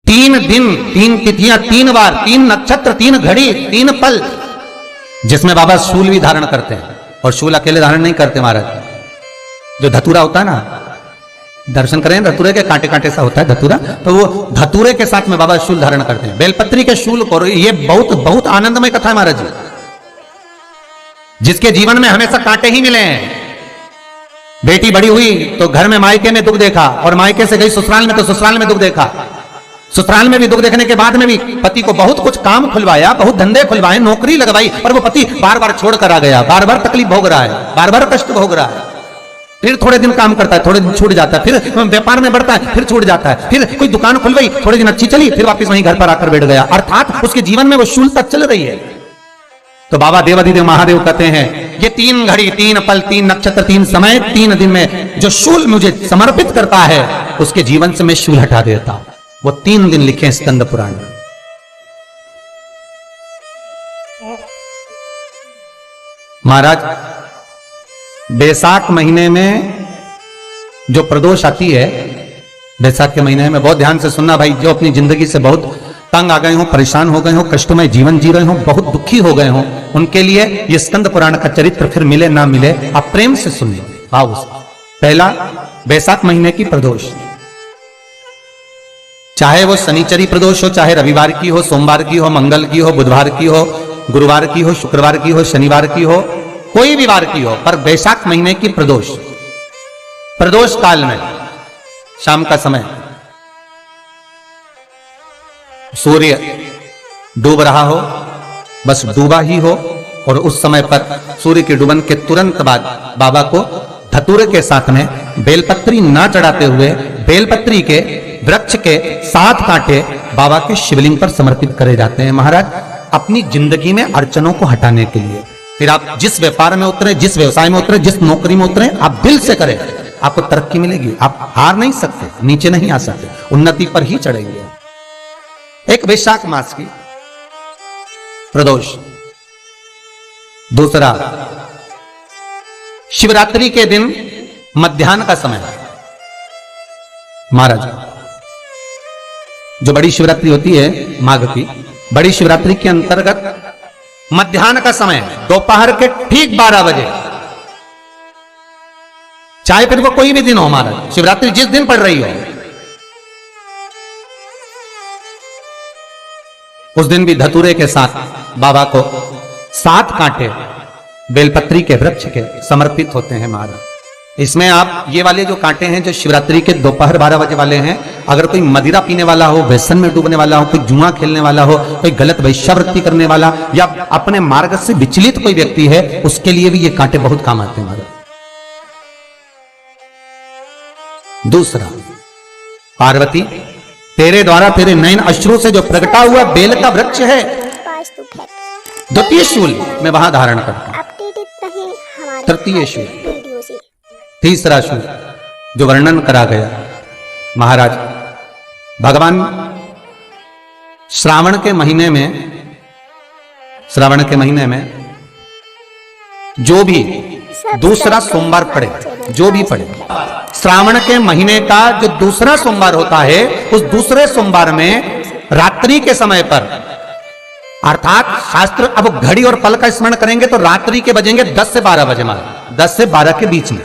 3 दिन, 3 तिथियां, 3 बार, 3 नक्षत्र, 3 घड़ी, 3 पल, जिसमें बाबा शूल भी धारण करते हैं। और शूल अकेले धारण नहीं करते महाराज, जो धतूरा होता है ना, दर्शन करें धतूरे के, कांटे कांटे सा होता है धतूरा, तो वो धतूरे के साथ में बाबा शूल धारण करते हैं। बेलपत्री के शूल को, ये बहुत बहुत आनंदमय कथा है महाराज जी। जिसके जीवन में हमेशा कांटे ही मिले हैं। बेटी बड़ी हुई तो घर में मायके में दुख देखा, और मायके से गई ससुराल में तो ससुराल में दुख देखा। ससुराल में भी दुख देखने के बाद में भी पति को बहुत कुछ काम खुलवाया, बहुत धंधे खुलवाए, नौकरी लगवाई, पर वो पति बार बार छोड़कर आ गया, बार बार तकलीफ भोग रहा है, बार बार कष्ट भोग रहा है। फिर थोड़े दिन काम करता है, थोड़े दिन छूट जाता है, फिर व्यापार में बढ़ता है, फिर छूट जाता है, फिर कोई दुकान खुल गई, थोड़े दिन अच्छी चली, फिर वापस वहीं घर पर आकर बैठ गया। अर्थात उसके जीवन में वो शूलता चल रही है। तो बाबा देवाधिदेव महादेव कहते हैं, ये 3 घड़ी, 3 पल, 3 नक्षत्र, 3 समय, 3 दिन में जो शूल मुझे समर्पित करता है, उसके जीवन से मैं शूल हटा देता हूं। वो 3 दिन लिखे स्कंद पुराण में। महाराज, बैसाख महीने में जो प्रदोष आती है, बैसाख के महीने में बहुत ध्यान से सुनना भाई, जो अपनी जिंदगी से बहुत तंग आ गए हो, परेशान हो गए हो, कष्टमय जीवन जी रहे हो, बहुत दुखी हो गए हो, उनके लिए ये स्कंद पुराण का चरित्र फिर मिले ना मिले, आप प्रेम से सुनिए भाव से। पहला, बैसाख महीने की प्रदोष, चाहे वो शनिचरी प्रदोष हो, चाहे रविवार की हो, सोमवार की हो, मंगल की हो, बुधवार की हो, गुरुवार की हो, शुक्रवार की हो, शनिवार की हो, कोई भी वार की हो, पर बैसाख महीने की प्रदोष, प्रदोष काल में शाम का समय सूर्य डूब रहा हो, बस डूबा ही हो, और उस समय पर सूर्य के डूबन के तुरंत बाद बाबा को धतूरे के साथ में बेलपत्री ना चढ़ाते हुए बेलपत्री के वृक्ष के 7 कांटे बाबा के शिवलिंग पर समर्पित करे जाते हैं महाराज, अपनी जिंदगी में अड़चनों को हटाने के लिए। फिर आप जिस व्यापार में उतरे, जिस व्यवसाय में उतरे, जिस नौकरी में उतरे, आप दिल से करें, आपको तरक्की मिलेगी। आप हार नहीं सकते, नीचे नहीं आ सकते, उन्नति पर ही चढ़ेंगे। एक वैशाख मास की प्रदोष। दूसरा, शिवरात्रि के दिन मध्याह्न का समय महाराज, जो बड़ी शिवरात्रि होती है माघ की, बड़ी शिवरात्रि के अंतर्गत मध्याह्न का समय, दोपहर के ठीक 12 बजे, चाहे फिर वो कोई भी दिन हो महाराज, शिवरात्रि जिस दिन पड़ रही हो, उस दिन भी धतूरे के साथ बाबा को 7 कांटे बेलपत्री के वृक्ष के समर्पित होते हैं महाराज। इसमें आप ये वाले जो कांटे हैं, जो शिवरात्रि के दोपहर 12 बजे वाले हैं, अगर कोई मदिरा पीने वाला हो, व्यसन में डूबने वाला हो, कोई जुआ खेलने वाला हो, कोई गलत वैश्यावृत्ति करने वाला, या अपने मार्ग से विचलित कोई व्यक्ति है, उसके लिए भी ये कांटे बहुत काम आते हैं महाराज। दूसरा, पार्वती, तेरे द्वारा तेरे नयन अश्रु से जो प्रगटा हुआ बेल का वृक्ष है, द्वितीय शूल मैं वहां धारण करता हूं। तृतीय शूल, तीसरा शूल जो वर्णन करा गया महाराज, भगवान श्रावण के महीने में जो भी दूसरा सोमवार पड़े, जो भी पड़े, श्रावण के महीने का जो दूसरा सोमवार होता है, उस दूसरे सोमवार में रात्रि के समय पर, अर्थात शास्त्र अब घड़ी और पल का स्मरण करेंगे तो रात्रि के बजेंगे 10 से 12 बजे महाराज, 10 से 12 के बीच में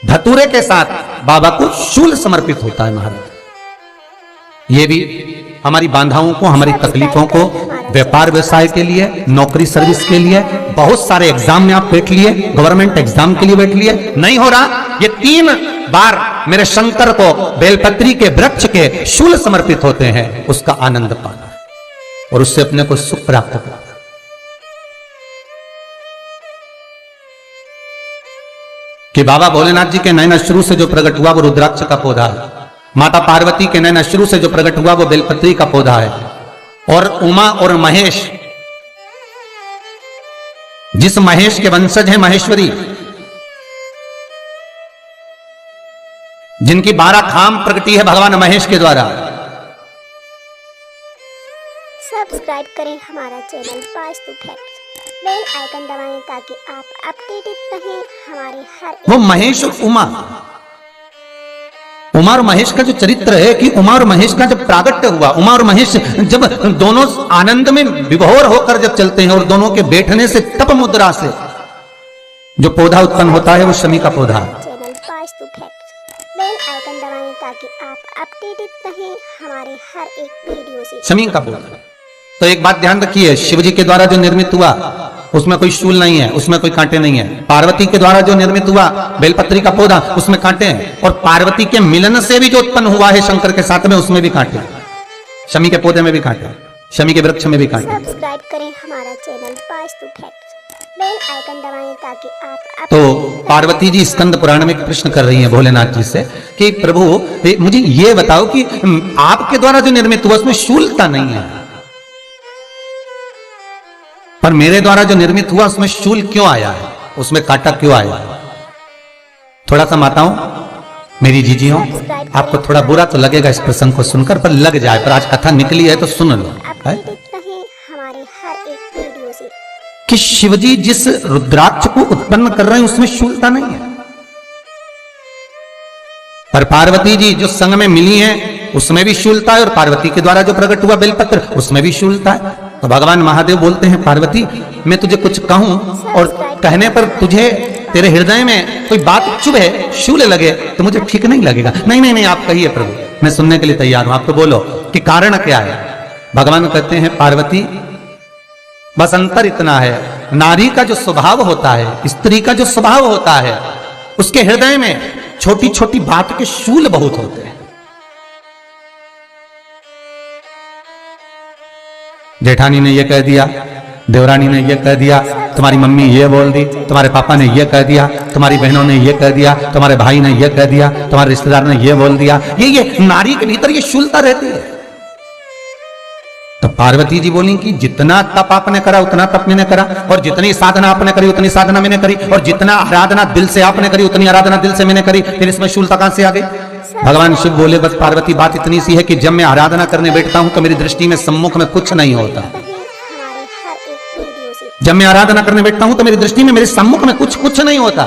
धतूरे के साथ बाबा को शूल समर्पित होता है महाराज। ये भी हमारी बाधाओं को, हमारी तकलीफों को, व्यापार व्यवसाय के लिए, नौकरी सर्विस के लिए, बहुत सारे एग्जाम में आप बैठ लिए, गवर्नमेंट एग्जाम के लिए बैठ लिए, नहीं हो रहा, ये 3 बार मेरे शंकर को बेलपत्री के वृक्ष के शूल समर्पित होते हैं, उसका आनंद पाना और उससे अपने को सुख प्राप्त करना। कि बाबा भोलेनाथ जी के नयन अश्रु से जो प्रकट हुआ वो रुद्राक्ष का पौधा है, माता पार्वती के नयन अश्रु से जो प्रकट हुआ वो बेलपत्री का पौधा है, और उमा और महेश, जिस महेश के वंशज है महेश्वरी, जिनकी 12 खाम प्रगति है भगवान महेश के द्वारा। सब्सक्राइब करें हमारा channel Vastu facts, bell icon दबाएं ताकि आप अपडेटेड रहें हमारे हर। वो महेश और उमा उमा और महेश का जो चरित्र है कि उमा और महेश का जब प्रागट्य हुआ, उमा और महेश जब दोनों आनंद में विभोर होकर जब चलते हैं और दोनों के बैठने से तप मुद्रा से जो पौधा उत्पन्न होता है वो शमी का पौधा। Channel Vastu fact bell icon दबाएं ताकि आप अपडेटेड रहें हमारे हर एक वीडियो से। शमी का पौधा। तो एक बात ध्यान रखिए, शिव जी के द्वारा जो निर्मित हुआ उसमें कोई शूल नहीं है, उसमें कोई कांटे नहीं है। पार्वती के द्वारा जो निर्मित हुआ बेलपत्री का पौधा, उसमें कांटे हैं। और पार्वती के मिलन से भी जो उत्पन्न हुआ है शंकर के साथ में, उसमें भी कांटे। शमी के पौधे में भी कांटे, शमी के वृक्ष में भी कांटे। सब्सक्राइब करें हमारा channel Vastu fact bell icon दबाएं ताकि आप तो पार्वती जी स्कंद पुराण में एक प्रश्न कर रही हैं भोलेनाथ जी से कि प्रभु मुझे ये बताओ कि आपके द्वारा जो निर्मित हुआ उसमें शूलता नहीं है, पर मेरे द्वारा जो निर्मित हुआ उसमें शूल क्यों आया है, उसमें कांटा क्यों आया है? थोड़ा सा माताओं, मेरी जीजियों, आपको थोड़ा बुरा तो लगेगा इस प्रसंग को सुनकर, पर लग जाए, पर आज कथा निकली है तो सुन लो है? हमारे हर एक वीडियो से कि शिवजी जिस रुद्राक्ष को उत्पन्न कर रहे हैं उसमें शूलता नहीं है, पर पार्वती जी जो संग में मिली हैं उसमें भी शूलता है, और पार्वती के द्वारा जो प्रकट हुआ बेलपत्र उसमें भी शूलता है। तो भगवान महादेव बोलते हैं पार्वती मैं तुझे कुछ कहूं और कहने पर तुझे तेरे हृदय में कोई बात चुभे, शूल लगे तो मुझे ठीक नहीं लगेगा। नहीं नहीं नहीं, आप कहिए प्रभु, मैं सुनने के लिए तैयार हूं, आप तो बोलो कि कारण क्या है। भगवान कहते हैं पार्वती बस अंतर इतना है, नारी का जो स्वभाव होता है, स्त्री का जो स्वभाव होता है, उसके हृदय में छोटी छोटी बात के शूल बहुत होते हैं। जेठानी ने ये कह दिया, देवरानी ने ये कह दिया, तुम्हारी मम्मी ये बोल दी, तुम्हारे पापा ने ये कह दिया, तुम्हारी बहनों ने ये कह दिया, तुम्हारे भाई ने ये कह दिया, तुम्हारे रिश्तेदार ने ये बोल दिया। ये नारी के भीतर ये शूलता रहती है। तो पार्वती जी बोली कि जितना तप आपने करा उतना तप मैंने करा, और जितनी साधना आपने करी उतनी साधना मैंने करी, और जितना आराधना दिल से आपने करी उतनी आराधना दिल से मैंने करी, फिर इसमें शूलता कहां से आ गई? भगवान शिव बोले बस पार्वती बात इतनी सी है कि जब मैं आराधना करने बैठता हूं तो मेरी दृष्टि में सम्मुख में कुछ नहीं होता। जब मैं आराधना करने बैठता हूं तो मेरी दृष्टि में मेरे सम्मुख में कुछ नहीं होता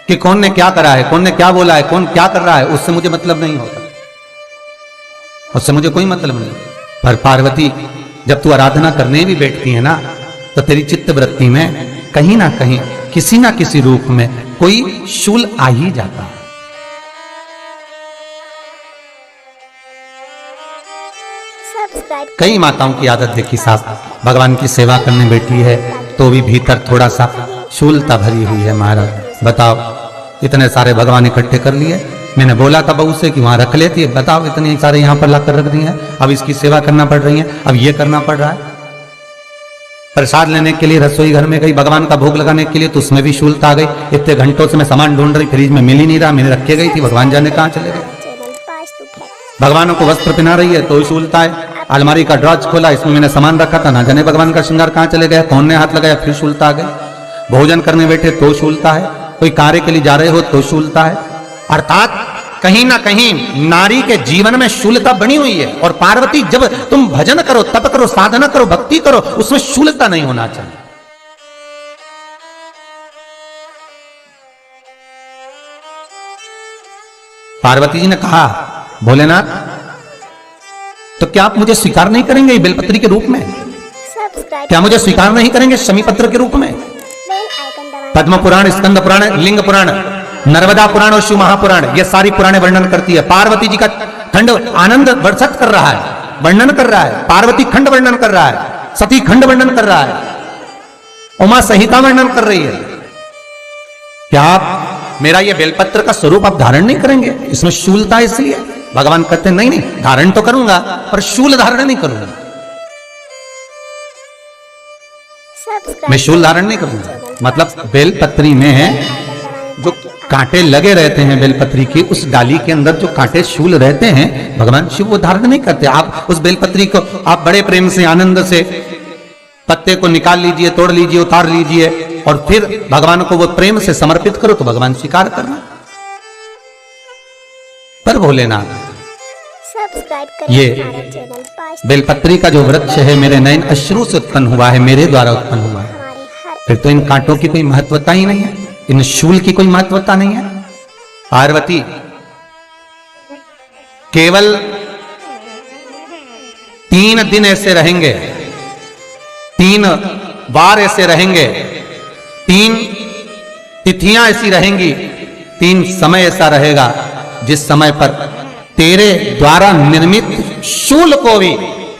कि कौन ने क्या करा है, कौन ने क्या बोला है, कौन क्या कर रहा है, उससे मुझे मतलब नहीं होता, उससे मुझे कोई मतलब नहीं। पर पार्वती जब तू आराधना करने भी बैठती है ना तो तेरी चित्त वृत्ति में कहीं ना कहीं किसी ना किसी रूप में कोई शूल आ ही जाता है। कई माताओं की आदत देखी साहब, भगवान की सेवा करने बैठी है तो भी भीतर थोड़ा सा शूलता भरी हुई है। महाराज बताओ, इतने सारे भगवान इकट्ठे कर लिए, मैंने बोला था बहू से कि वहां रख लेती है, बताओ इतने सारे यहाँ पर लाकर रख दिए हैं, अब इसकी सेवा करना पड़ रही है, अब ये करना पड़ रहा है। प्रसाद लेने के लिए रसोई घर में गई, भगवान का भोग लगाने के लिए, तो उसमें भी शूलता आ गई। इतने घंटों से मैं सामान ढूंढ रही, फ्रिज में मिल ही नहीं रहा, मैंने रखे गई थी, भगवान जाने कहाँ चले गए। भगवानों को वस्त्र पहना रही है तो शूलता है। अलमारी का ड्रॉज खोला, इसमें मैंने सामान रखा था, ना जाने भगवान का श्रृंगार कहाँ चले गया, कौन ने हाथ लगाया, फिर शूलता आ गई। भोजन करने बैठे तो शूलता है, कोई कार्य के लिए जा रहे हो तो शूलता है। अर्थात कहीं ना कहीं नारी के जीवन में शूलता बनी हुई है। और पार्वती जब तुम भजन करो, तप करो, साधना करो, भक्ति करो, उसमें शूलता नहीं होना चाहिए। पार्वती जी ने कहा भोलेनाथ तो क्या आप मुझे स्वीकार नहीं करेंगे बेलपत्री के रूप में? क्या मुझे स्वीकार नहीं करेंगे शमी पत्र के रूप में? पद्म पुराण, स्कंद पुराण, लिंग पुराण, नर्मदा पुराण और शिव महापुराण, ये सारी पुराणे वर्णन करती है। पार्वती जी का खंड आनंद वर्षित कर रहा है, वर्णन कर रहा है। पार्वती खंड वर्णन कर रहा है, सती खंड वर्णन कर रहा है, उमा संहिता वर्णन कर रही है। क्या आप मेरा ये बेलपत्र का स्वरूप आप धारण नहीं करेंगे? इसमें शूलता इसलिए भगवान कहते नहीं नहीं, धारण तो करूंगा पर शूल धारण नहीं करूंगा, मैं शूल धारण नहीं करूंगा। मतलब बेलपत्री में है जो कांटे लगे रहते हैं, बेलपत्री की उस डाली के अंदर जो कांटे शूल रहते हैं, भगवान शिव वो धारण नहीं करते। आप उस बेलपत्री को आप बड़े प्रेम से, आनंद से पत्ते को निकाल लीजिए, तोड़ लीजिए, उतार लीजिए और फिर भगवान को वो प्रेम से समर्पित करो तो भगवान स्वीकार करना। पर भोलेनाथ ये बेलपत्री का जो वृक्ष है मेरे नयन अश्रु से उत्पन्न हुआ है, मेरे द्वारा उत्पन्न हुआ है, फिर तो इन कांटों की कोई महत्वता ही नहीं है, इन शूल की कोई महत्वता नहीं है। पार्वती केवल 3 दिन ऐसे रहेंगे, 3 बार ऐसे रहेंगे, 3 तिथियां ऐसी रहेंगी, 3 समय ऐसा रहेगा जिस समय पर तेरे द्वारा निर्मित शूल को भी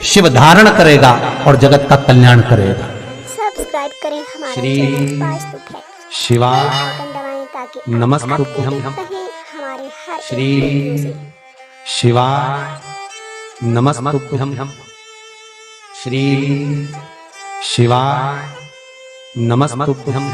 शिव धारण करेगा और जगत का कल्याण करेगा। सब्सक्राइब करें हमारे श्री चैनल वास्तु फैक्ट, शिवाय आइकन दबाएं ताकि आप नमस्तुभ्यं। अपडेटेड रहें हमारे हर श्री एक वीडियो से। शिवाय नमस्तुभ्यं। श्री शिवाय नमस्तुभ्यं।